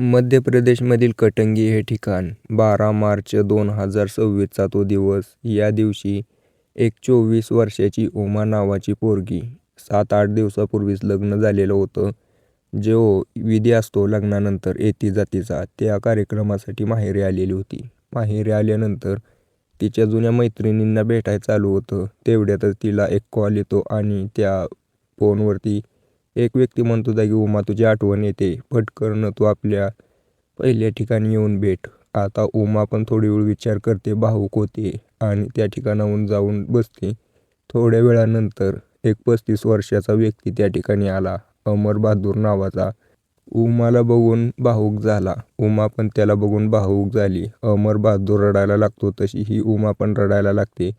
मध्य प्रदेशमधील कटंगी हे ठिकाण 12 मार्च 2026चा तो दिवस. या दिवशी एक 24 वर्षाची उमा नावाची पोरगी 7-8 दिवसापूर्वीच लग्न झालेलं होतं. जो विधी असतो लग्नानंतर येती जातीचा, त्या कार्यक्रमासाठी माहेरी आलेली होती. माहेरी आल्यानंतर तिच्या जुन्या मैत्रिणींना भेटायचं चालू होतं. तेवढ्यातच तिला एक कॉल येतो आणि त्या फोनवरती एक व्यक्ती म्हणतो की उमा तुझी आठवण येते, पटकन तू आपल्या पहिल्या ठिकाणी येऊन भेट. आता उमा पण थोडी वेळ विचार करते, भावूक होते आणि त्या ठिकाणाहून जाऊन बसते. थोड्या वेळानंतर एक 35 वर्षाचा व्यक्ती त्या ठिकाणी आला, अमर बहादूर नावाचा. उमाला बघून भावूक झाला. उमा पण त्याला बघून भावूक झाली. अमर बहादूर रडायला लागतो तशी ही उमा पण रडायला लागते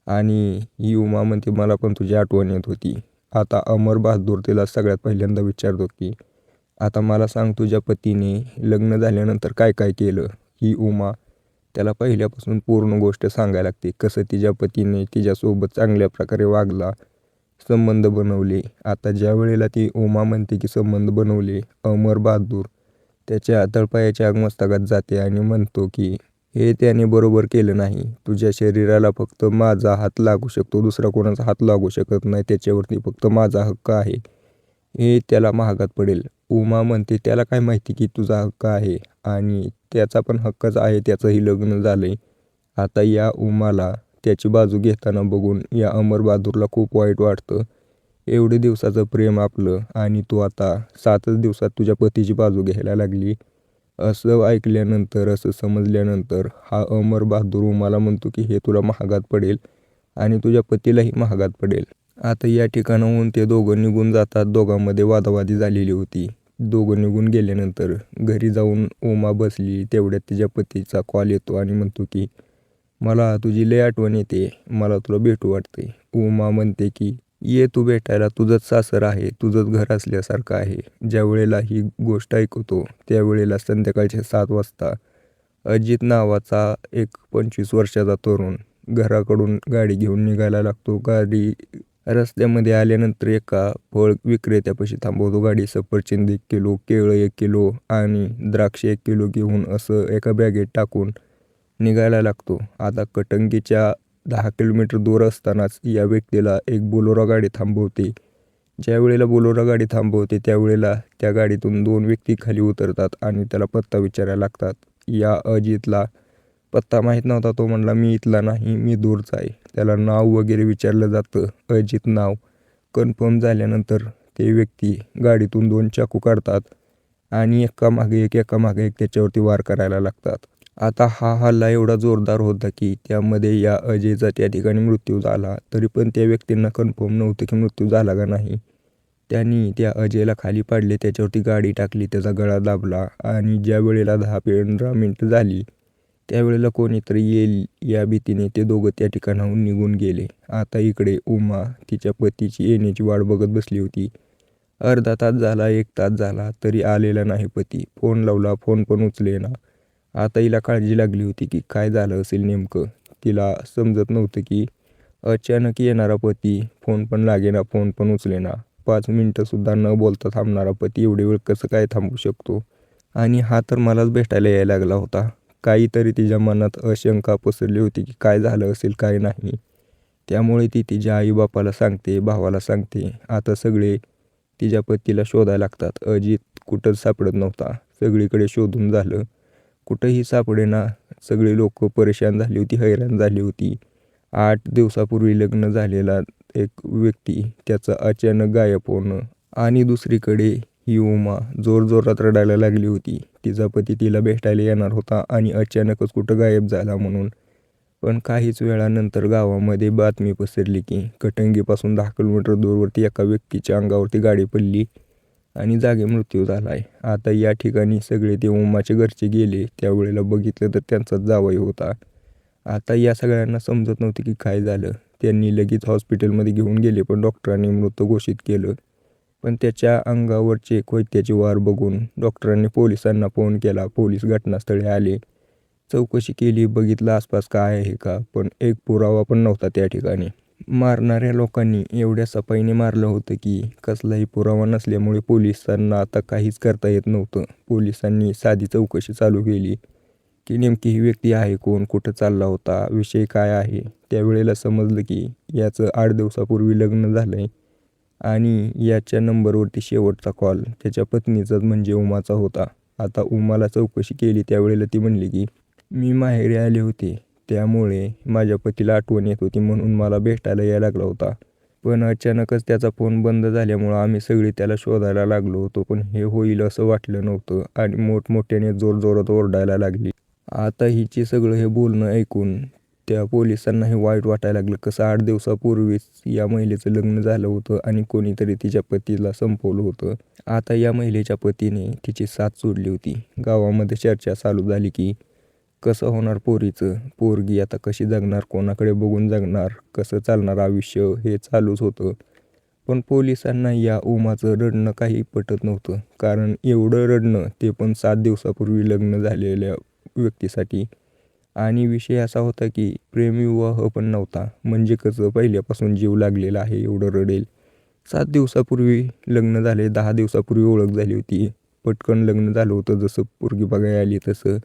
आणि ही उमा म्हणते मला पण तुझी आठवण येत होती. आता अमर बहादूर तिला सगळ्यात पहिल्यांदा विचारतो की आता मला सांग, तुझ्या पतीने लग्न झाल्यानंतर काय काय केलं. ही उमा त्याला पहिल्यापासून पूर्ण गोष्ट सांगायला लागते, कसं तिच्या पतीने तिच्यासोबत चांगल्या प्रकारे वागला, संबंध बनवले. आता ज्या वेळेला ती उमा म्हणते की संबंध बनवले, अमर बहादूर त्याच्या तळपायाच्या आगमस्तकात जाते आणि म्हणतो की हे त्याने बरोबर केलं नाही. तुझ्या शरीराला फक्त माझा हात लागू शकतो, दुसरा कोणाचा हात लागू शकत नाही. त्याच्यावरती फक्त माझा हक्क आहे, हे त्याला महागात पडेल. उमा म्हणते त्याला काय माहिती की तुझा हक्क आहे आणि त्याचा पण हक्कच आहे, त्याचंही लग्न झालंय. आता या उमाला त्याची बाजू घेताना बघून या अमर बहादूरला खूप वाईट वाटतं. एवढे दिवसाचं प्रेम आपलं आणि तू आता 7च दिवसात तुझ्या पतीची बाजू घ्यायला लागली. असं ऐकल्यानंतर, असं समजल्यानंतर हा अमर बहादूर उमाला म्हणतो की हे तुला महागात पडेल आणि तुझ्या पतीलाही महागात पडेल. आता या ठिकाणाहून ते दोघं निघून जातात. दोघांमध्ये वादावादी झालेली होती. दोघं निघून गेल्यानंतर घरी जाऊन उमा बसली. तेवढ्यात तिच्या पतीचा कॉल येतो आणि म्हणतो की मला तुझी लय आठवण येते, मला तुला भेटू वाटते. उमा म्हणते की ये तू भेटायला, तुझंच सासर आहे, तुझंच घर असल्यासारखं आहे. ज्या वेळेला ही गोष्ट ऐकतो त्यावेळेला संध्याकाळच्या 7 वाजता अजित नावाचा एक 25 वर्षाचा तरुण घराकडून गाडी घेऊन निघायला लागतो. गाडी रस्त्यामध्ये आल्यानंतर एका फळ विक्रेत्यापाशी थांबवतो गाडी. सफरचंद 1 किलो, केळं 1 किलो आणि द्राक्ष 1 किलो घेऊन असं एका बॅगेत टाकून निघायला लागतो. आता कटंगीच्या 10 किलोमीटर दूर असतानाच या व्यक्तीला एक बोलेरो गाडी थांबवते. ज्या वेळेला बोलेरो गाडी थांबवते त्यावेळेला त्या गाडीतून 2 व्यक्ती खाली उतरतात आणि त्याला पत्ता विचारायला लागतात. या अजितला पत्ता माहीत नव्हता. तो म्हणला मी इथला नाही, मी दूरचा आहे. त्याला नाव वगैरे विचारलं जातं. अजित नाव कन्फर्म झाल्यानंतर ते व्यक्ती गाडीतून 2 चाकू काढतात आणि एकामागे एक त्याच्यावरती वार करायला लागतात. आता हा हल्ला एवढा जोरदार होता की त्यामध्ये या अजयचा त्या ठिकाणी मृत्यू झाला. तरी पण त्या व्यक्तींना कन्फर्म नव्हतं की मृत्यू झाला का नाही. त्यांनी त्या अजयला खाली पाडले, त्याच्यावरती गाडी टाकली, त्याचा गळा दाबला आणि ज्या वेळेला 10-15 मिनिटं झाली त्यावेळेला कोणीतरी येईल या भीतीने ते दोघं त्या ठिकाणाहून निघून गेले. आता इकडे उमा तिच्या पतीची येण्याची वाट बघत बसली होती. अर्धा तास झाला, 1 तास झाला तरी आलेला नाही पती. फोन लावला, फोन पण उचलेना. आता हिला काळजी लागली होती की काय झालं असेल नेमकं. तिला समजत नव्हतं की अचानक येणारा पती, फोन पण लागेना, फोन पण उचलेना. 5 मिनिटंसुद्धा न बोलता थांबणारा पती एवढी वेळ कसं काय थांबू शकतो. आणि हा तर मलाच भेटायला यायला लागला होता. काहीतरी तिच्या मनात अशंका पसरली होती की काय झालं असेल काय नाही. त्यामुळे ती तिच्या आईबापाला सांगते, भावाला सांगते. आता सगळे तिच्या पतीला शोधायला लागतात. अजित कुठंच सापडत नव्हता. सगळीकडे शोधून झालं, कुठंही सापडेना. सगळे लोक परेशान झाली होती, हैराण झाली होती. 8 दिवसापूर्वी लग्न झालेला एक व्यक्ती त्याचं अचानक गायब होणं आणि दुसरीकडे ही उमा जोरजोरात रडायला लागली होती. तिचा पती तिला भेटायला येणार होता आणि अचानकच कुठं गायब झाला म्हणून. पण काहीच वेळानंतर गावामध्ये बातमी पसरली की कटंगीपासून 10 किलोमीटर दूरवरती एका व्यक्तीच्या अंगावरती गाडी पडली आणि जागी मृत्यू झाला आहे. आता या ठिकाणी सगळे ते उमाचे घरचे गेले. त्यावेळेला बघितलं तर त्यांचाच जावई होता. आता या सगळ्यांना समजत नव्हते की काय झालं. त्यांनी लगेच हॉस्पिटलमध्ये घेऊन गेले पण डॉक्टरांनी मृत घोषित केलं. पण त्याच्या अंगावरचे कोयत्याचे वार बघून डॉक्टरांनी पोलिसांना फोन केला. पोलीस घटनास्थळी आले, चौकशी केली, बघितलं आसपास काय आहे का, पण एक पुरावा पण नव्हता त्या ठिकाणी. मारणाऱ्या लोकांनी एवढ्या सफाईने मारलं होतं की कसलाही पुरावा नसल्यामुळे पोलिसांना आता काहीच करता येत नव्हतं. पोलिसांनी साधी चौकशी चालू केली की नेमकी ही व्यक्ती आहे कोण, कुठं चालला होता, विषय काय आहे. त्यावेळेला समजलं की याचं 8 दिवसापूर्वी लग्न झालं आहे आणि याच्या नंबरवरती शेवटचा कॉल त्याच्या पत्नीचाच म्हणजे उमाचा होता. आता उमाला चौकशी केली त्यावेळेला ती म्हणली की मी माहेरी आले होते, त्यामुळे माझ्या पतीला आठवण येत होती म्हणून मला भेटायला यायला लागला होता. पण अचानकच त्याचा फोन बंद झाल्यामुळं आम्ही सगळे त्याला शोधायला लागलो होतो, पण हे होईल असं वाटलं नव्हतं आणि मोठमोठ्याने जोरजोरात ओरडायला लागली. आता हिचे सगळं हे बोलणं ऐकून त्या पोलिसांनाही वाईट वाटायला लागलं. कसं 8 दिवसापूर्वीच या महिलेचं लग्न झालं होतं आणि कोणीतरी तिच्या पतीला संपवलं होतं. आता या महिलेच्या पतीने तिची साथ सोडली होती. गावामध्ये चर्चा चालू झाली की कसं होणार पोरीचं, पोरगी आता कशी जगणार, कोणाकडे बघून जगणार, कसं चालणार आयुष्य, हे चालूच होतं. पण पोलिसांना या उमाचं रडणं काही पटत नव्हतं. कारण एवढं रडणं, ते पण 7 दिवसापूर्वी लग्न झालेल्या व्यक्तीसाठी. आणि विषय असा होता की प्रेमविवाह पण नव्हता. म्हणजे कसं पहिल्यापासून जीव लागलेला आहे एवढं रडेल. 7 दिवसापूर्वी लग्न झाले, 10 दिवसापूर्वी ओळख झाली होती. पटकन लग्न झालं होतं, जसं पोरगी बघायला आली तसं.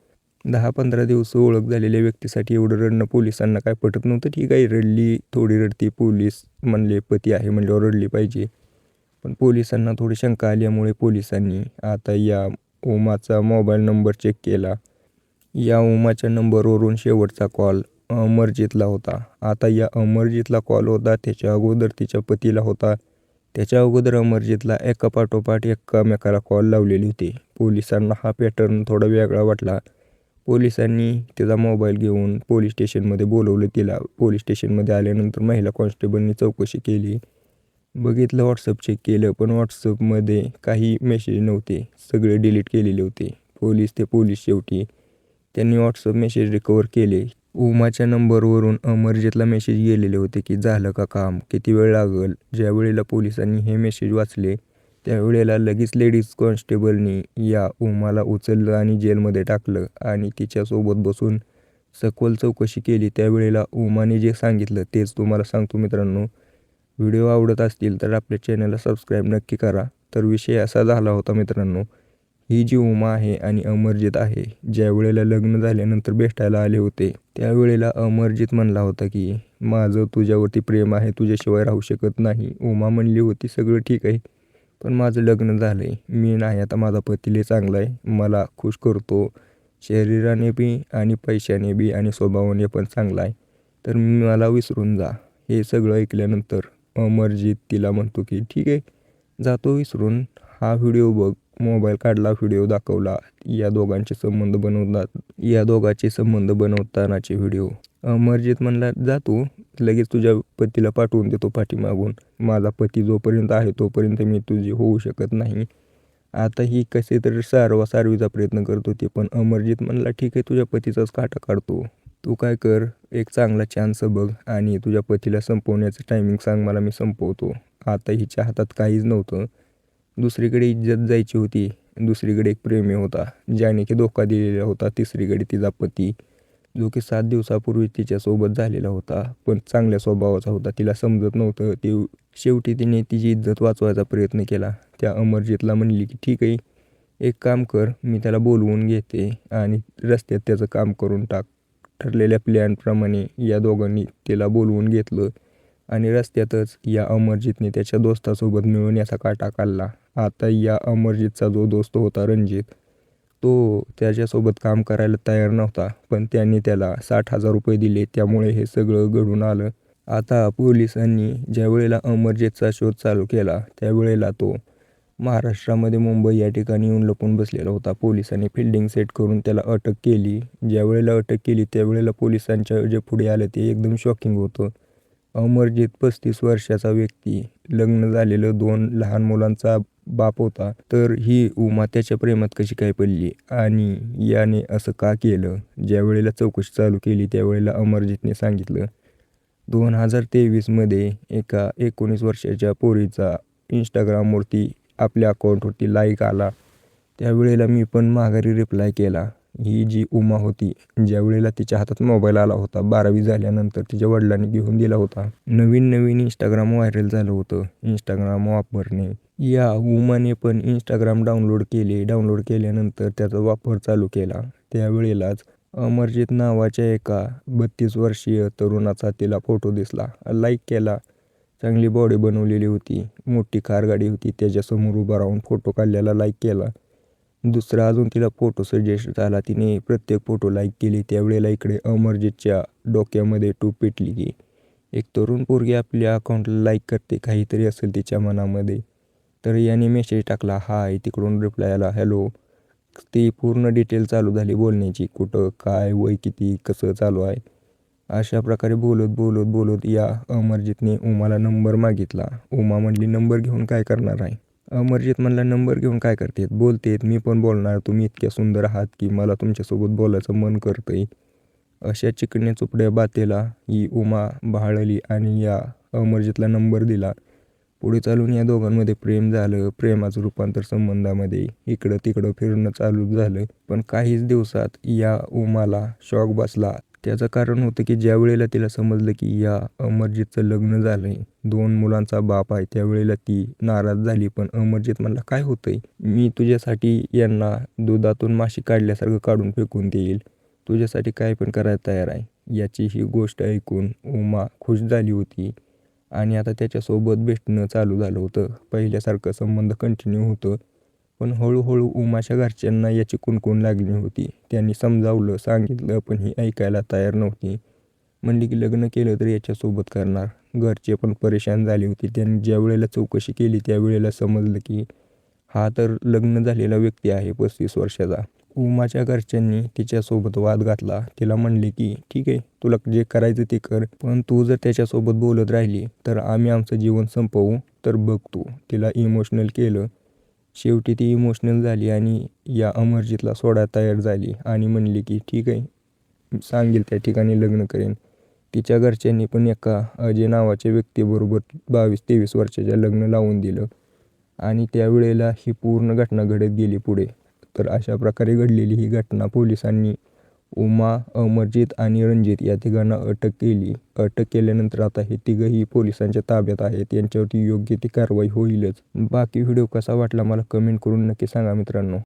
10-15 दिवस ओळख झालेल्या व्यक्तीसाठी एवढं रडणं पोलिसांना काय पटत नव्हतं. ठीक आहे, रडली, थोडी रडती, पोलीस म्हणले पती आहे म्हणल्यावर रडली पाहिजे. पण पोलिसांना थोडी शंका आल्यामुळे पोलिसांनी आता या उमाचा मोबाईल नंबर चेक केला. या उमाच्या नंबरवरून शेवटचा कॉल अमरजितला होता. आता या अमरजितला कॉल होता, त्याच्या अगोदर तिच्या पतीला होता, त्याच्या अगोदर अमरजितला एकापाठोपाठ एकामेकाला कॉल लावलेले होते. पोलिसांना हा पॅटर्न थोडा वेगळा वाटला. पोलिसांनी त्याचा मोबाईल घेऊन पोलीस स्टेशनमध्ये बोलवलं तिला. पोलीस स्टेशनमध्ये आल्यानंतर महिला कॉन्स्टेबलनी चौकशी केली. बघितलं, व्हॉट्सअप चेक केलं, पण व्हॉट्सअपमध्ये काही मेसेज नव्हते, सगळे डिलीट केलेले होते. पोलीस शेवटी त्यांनी व्हॉट्सअप मेसेज रिकवर केले. उमाच्या नंबरवरून अमरजितला मेसेज गेलेले होते की झालं का काम, किती वेळ लागेल. ज्या वेळेला पोलिसांनी हे मेसेज वाचले त्यावेळेला लगेच लेडीज कॉन्स्टेबलनी या उमाला उचललं आणि जेलमध्ये टाकलं आणि तिच्यासोबत बसून सखोल चौकशी केली. त्यावेळेला उमाने जे सांगितलं तेच तुम्हाला सांगतो मित्रांनो. व्हिडिओ आवडत असतील तर आपल्या चॅनलला सबस्क्राईब नक्की करा. तर विषय असा झाला होता मित्रांनो, ही जी उमा आहे आणि अमरजित आहे, ज्या वेळेला लग्न झाल्यानंतर भेटायला आले होते त्यावेळेला अमरजित म्हणला होता की माझं तुझ्यावरती प्रेम आहे, तुझ्याशिवाय राहू शकत नाही. उमा म्हणली होती सगळं ठीक आहे, पण माझं लग्न झालं आहे, मी नाही, आता माझा पती लय चांगला आहे, मला खुश करतो, शरीराने बी आणि पैशाने बी आणि स्वभावाने पण चांगला आहे, तर मला विसरून जा. हे सगळं ऐकल्यानंतर अमरजित तिला म्हणतो की ठीक आहे, जातो विसरून. हा व्हिडिओ बघ. मोबाईल काढला, व्हिडिओ दाखवला, या दोघांचे संबंध बनवतानाचे व्हिडिओ. अमरजित म्हणला जातो, लगेच तुझ्या पतीला पाठवून देतो पाठीमागून. माझा पती जोपर्यंत आहे तोपर्यंत मी तुझी होऊ शकत नाही. आता ही कसे तरी सारवासारवीचा प्रयत्न करत होती, पण अमरजित म्हणला ठीक आहे, तुझ्या पतीचाच काटा काढतो. तू काय कर, एक चांगला चान्स बघ आणि तुझ्या पतीला संपवण्याचं टायमिंग सांग मला, मी संपवतो. आता हिच्या हातात काहीच नव्हतं. दुसरीकडे इज्जत जायची होती, दुसरीकडे एक प्रेमी होता ज्याने की धोका दिलेला होता, तिसरीकडे तिचा पती जो की 7 दिवसापूर्वी तिच्यासोबत झालेला होता, पण चांगल्या स्वभावाचा होता. तिला समजत नव्हतं ते. शेवटी तिने तिची इज्जत वाचवायचा प्रयत्न केला. त्या अमरजितला म्हणली की ठीक आहे, एक काम कर, मी त्याला बोलवून घेते आणि रस्त्यात त्याचं काम करून टाक. ठरलेल्या प्लॅनप्रमाणे या दोघांनी तिला बोलवून घेतलं आणि रस्त्यातच या अमरजितने त्याच्या दोस्तासोबत मिळून याचा काटा काढला. आता या अमरजितचा जो दोस्त होता रणजित, तो त्याच्यासोबत काम करायला तयार नव्हता, पण त्यांनी त्याला 60,000 रुपये दिले, त्यामुळे हे सगळं घडून आलं. आता पोलिसांनी ज्या वेळेला अमरजितचा शोध चालू केला त्यावेळेला तो महाराष्ट्रामध्ये मुंबई या ठिकाणी येऊन लपून बसलेला होता. पोलिसांनी फिल्डिंग सेट करून त्याला अटक केली. ज्या वेळेला अटक केली त्यावेळेला पोलिसांच्या जे पुढे आलं ते एकदम शॉकिंग होतं. अमरजित 35 वर्षाचा व्यक्ती, लग्न झालेलं, 2 लहान मुलांचा बाप होता. तर ही उमा त्याच्या प्रेमात कशी काय पडली आणि याने असं का केलं. ज्या वेळेला चौकशी चालू केली त्यावेळेला अमरजितने सांगितलं 2023मध्ये एका 19 वर्षाच्या पोरीचा इंस्टाग्रामवरती आपल्या अकाउंटवरती लाईक आला. त्यावेळेला मी पण माघारी रिप्लाय केला. ही जी उमा होती, ज्यावेळेला तिच्या हातात मोबाईल आला होता 12वी झाल्यानंतर तिच्या वडिलांनी घेऊन दिला होता. नवीन इंस्टाग्राम व्हायरल झालं होतं. इंस्टाग्राम वापरणे. या उमाने पण इंस्टाग्राम डाउनलोड केले. डाउनलोड केल्यानंतर त्याचा वापर चालू केला. त्यावेळेलाच अमरजित नावाच्या एका 32 वर्षीय तरुणाचा तिला फोटो दिसला. लाईक केला. चांगली बॉडी बनवलेली होती. मोठी कार गाडी होती. त्याच्यासमोर उभा राहून फोटो काढलेला लाईक केला. दुसरा अजून तिला फोटो सजेस्ट झाला. तिने प्रत्येक फोटो लाईक केली. त्यावेळेला इकडे अमरजितच्या डोक्यामध्ये टूप पेटली की एक तरुण पोरगी आपल्या अकाउंटला लाईक करते, काहीतरी असेल तिच्या मनामध्ये. तर याने मेसेज टाकला हाय, तिकडून रिप्लाय आला हॅलो. ती पूर्ण डिटेल चालू झाली बोलण्याची, कुठं काय वय किती कसं चालू आहे. अशा प्रकारे बोलत या अमरजितने उमाला नंबर मागितला. उमा म्हणली नंबर घेऊन काय करणार आहे. अमरजित म्हणला नंबर घेऊन काय करतेत, बोलतेत मी पण बोलणार, तुम्ही इतक्या सुंदर आहात की मला तुमच्यासोबत बोलायचं मन करतंय. अशा चिकण्या चुपड्या बातेला ही उमा भाळली आणि या अमरजितला नंबर दिला. पुढे चालून या दोघांमध्ये प्रेम झालं. प्रेमाचं रूपांतर संबंधामध्ये इकडं तिकडं फिरणं चालू झालं. पण काहीच दिवसात या उमाला शॉक बसला. त्याचं कारण होतं की ज्या वेळेला तिला समजलं की या अमरजितचं लग्न झालंय, 2 मुलांचा बाप आहे, त्यावेळेला ती नाराज झाली. पण अमरजित म्हणला काय होतंय, मी तुझ्यासाठी यांना दुधातून माशी काढल्यासारखं काढून फेकून देईल, तुझ्यासाठी काय पण करायला तयार आहे. याची ही गोष्ट ऐकून उमा खुश झाली होती आणि आता त्याच्यासोबत भेटणं चालू झालं होतं. पहिल्यासारखं संबंध कंटिन्यू होतं. पण हळूहळू उमाच्या घरच्यांना याची कुणकुण लागली होती. त्यांनी समजावलं, सांगितलं, पण ही ऐकायला तयार नव्हती. म्हणली की लग्न केलं तर याच्यासोबत करणार. घरचे पण परेशान झाले होते. त्यांनी ज्या वेळेला चौकशी केली त्यावेळेला समजलं की हा तर लग्न झालेला व्यक्ती आहे 35 वर्षाचा. उमाच्या घरच्यांनी तिच्यासोबत वाद घातला. तिला म्हणले की ठीक आहे, तुला जे करायचं ते कर, पण तू जर त्याच्यासोबत बोलत राहिली तर आम्ही आमचं जीवन संपवू. तर बघ तू. तिला इमोशनल केलं. शेवटी ती इमोशनल झाली आणि या अमरजितला सोडायला तयार झाली आणि म्हणली की ठीक आहे, सांगेल त्या ठिकाणी लग्न करेन. तिच्या घरच्यांनी पण एका अजय नावाच्या व्यक्तीबरोबर 22-23 वर्षाच्या लग्न लावून दिलं आणि त्यावेळेला ही पूर्ण घटना घडत गेली पुढे. तर अशा प्रकारे घडलेली ही घटना पोलिसांनी उमा, अमरजित आणि रणजित या तिघांना अटक केली. अटक केल्यानंतर आता हे तिघंही पोलिसांच्या ताब्यात आहेत. यांच्यावरती योग्य ती कारवाई होईलच. बाकी व्हिडिओ कसा वाटला मला कमेंट करून नक्की सांगा मित्रांनो.